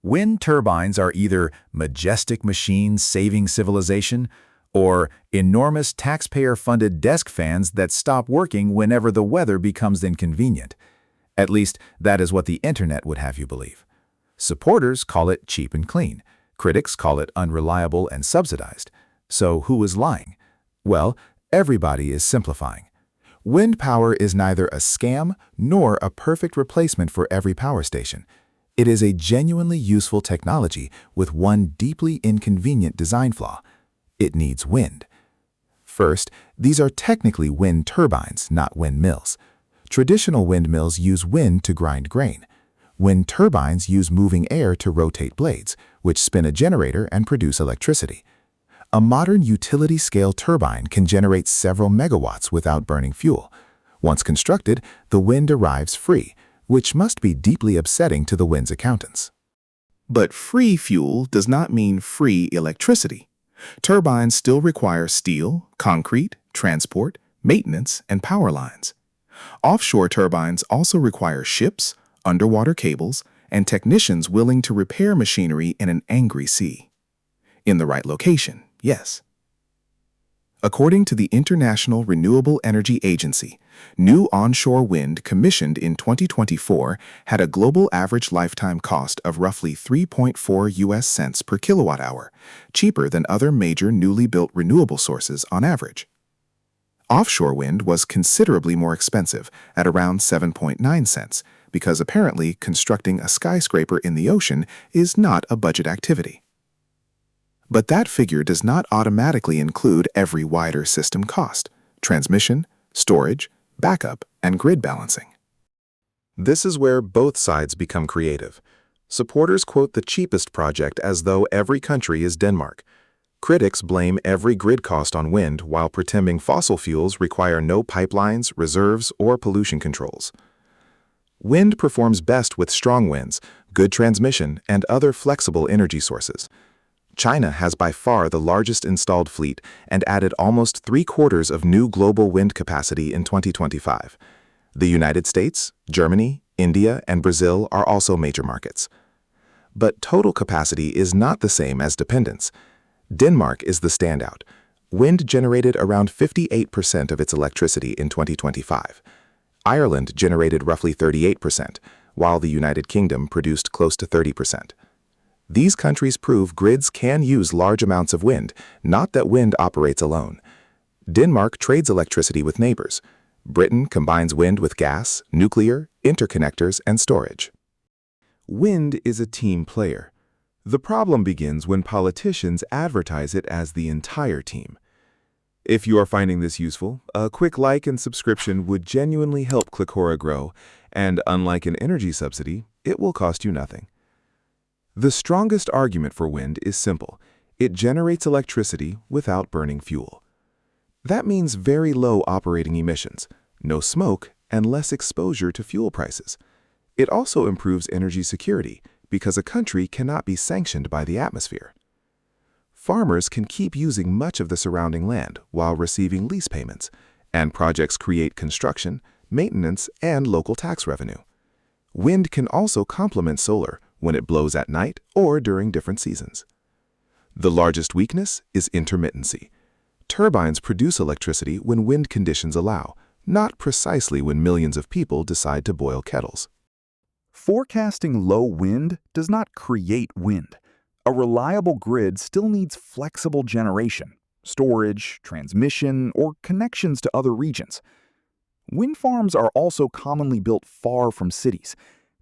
Wind turbines are either majestic machines saving civilization or enormous taxpayer-funded desk fans that stop working whenever the weather becomes inconvenient. At least, that is what the internet would have you believe. Supporters call it cheap and clean. Critics call it unreliable and subsidized. So who is lying? Well, everybody is simplifying. Wind power is neither a scam nor a perfect replacement for every power station. It is a genuinely useful technology with one deeply inconvenient design flaw. It needs wind. First, these are technically wind turbines, not windmills. Traditional windmills use wind to grind grain. Wind turbines use moving air to rotate blades, which spin a generator and produce electricity. A modern utility-scale turbine can generate several megawatts without burning fuel. Once constructed, the wind arrives free, which must be deeply upsetting to the wind's accountants. But free fuel does not mean free electricity. Turbines still require steel, concrete, transport, maintenance, and power lines. Offshore turbines also require ships, underwater cables, and technicians willing to repair machinery in an angry sea. In the right location, yes. According to the International Renewable Energy Agency, new onshore wind commissioned in 2024 had a global average lifetime cost of roughly 3.4 US cents per kilowatt hour, cheaper than other major newly built renewable sources on average. Offshore wind was considerably more expensive at around 7.9 cents because apparently constructing a skyscraper in the ocean is not a budget activity. But that figure does not automatically include every wider system cost: transmission, storage, backup, and grid balancing. This is where both sides become creative. Supporters quote the cheapest project as though every country is Denmark. Critics blame every grid cost on wind while pretending fossil fuels require no pipelines, reserves, or pollution controls. Wind performs best with strong winds, good transmission, and other flexible energy sources. China has by far the largest installed fleet and added almost 3/4 of new global wind capacity in 2025. The United States, Germany, India, and Brazil are also major markets. But total capacity is not the same as dependence. Denmark is the standout. Wind generated around 58% of its electricity in 2025. Ireland generated roughly 38%, while the United Kingdom produced close to 30%. These countries prove grids can use large amounts of wind, not that wind operates alone. Denmark trades electricity with neighbors. Britain combines wind with gas, nuclear, interconnectors, and storage. Wind is a team player. The problem begins when politicians advertise it as the entire team. If you are finding this useful, a quick like and subscription would genuinely help Kliqora grow, and unlike an energy subsidy, it will cost you nothing. The strongest argument for wind is simple. It generates electricity without burning fuel. That means very low operating emissions, no smoke, and less exposure to fuel prices. It also improves energy security because a country cannot be sanctioned by the atmosphere. Farmers can keep using much of the surrounding land while receiving lease payments, and projects create construction, maintenance, and local tax revenue. Wind can also complement solar when it blows at night or during different seasons. The largest weakness is intermittency. Turbines produce electricity when wind conditions allow, not precisely when millions of people decide to boil kettles. Forecasting low wind does not create wind. A reliable grid still needs flexible generation, storage, transmission, or connections to other regions. Wind farms are also commonly built far from cities.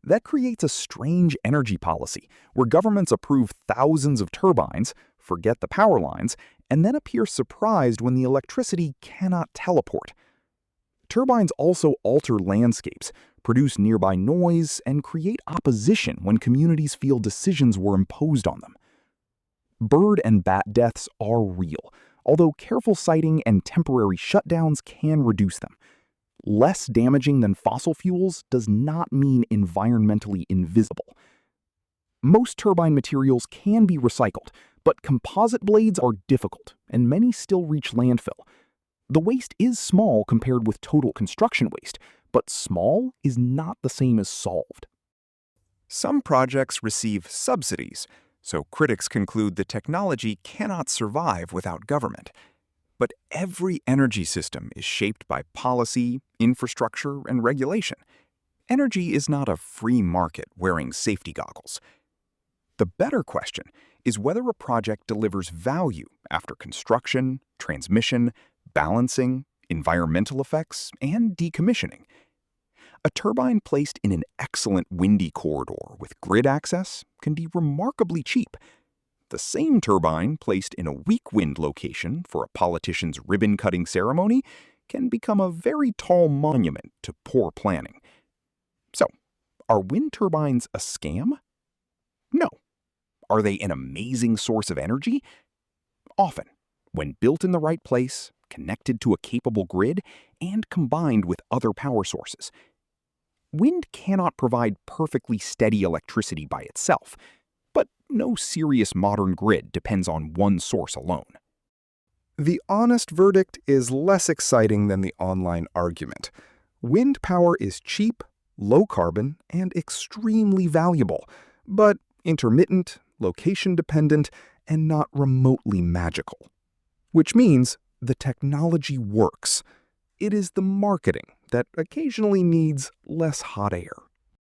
That creates a strange energy policy where governments approve thousands of turbines, forget the power lines, and then appear surprised when the electricity cannot teleport. Turbines also alter landscapes, produce nearby noise, and create opposition when communities feel decisions were imposed on them. Bird and bat deaths are real, although careful siting and temporary shutdowns can reduce them. Less damaging than fossil fuels does not mean environmentally invisible. Most turbine materials can be recycled, but composite blades are difficult, and many still reach landfill. The waste is small compared with total construction waste, but small is not the same as solved. Some projects receive subsidies, so critics conclude the technology cannot survive without government. But every energy system is shaped by policy, infrastructure, and regulation. Energy is not a free market wearing safety goggles. The better question is whether a project delivers value after construction, transmission, balancing, environmental effects, and decommissioning. A turbine placed in an excellent windy corridor with grid access can be remarkably cheap. The same turbine placed in a weak wind location for a politician's ribbon-cutting ceremony can become a very tall monument to poor planning. So, are wind turbines a scam? No. Are they an amazing source of energy? Often, when built in the right place, connected to a capable grid, and combined with other power sources. Wind cannot provide perfectly steady electricity by itself, but no serious modern grid depends on one source alone. The honest verdict is less exciting than the online argument. Wind power is cheap, low carbon, and extremely valuable, but intermittent, location-dependent, and not remotely magical. Which means the technology works. It is the marketing that occasionally needs less hot air.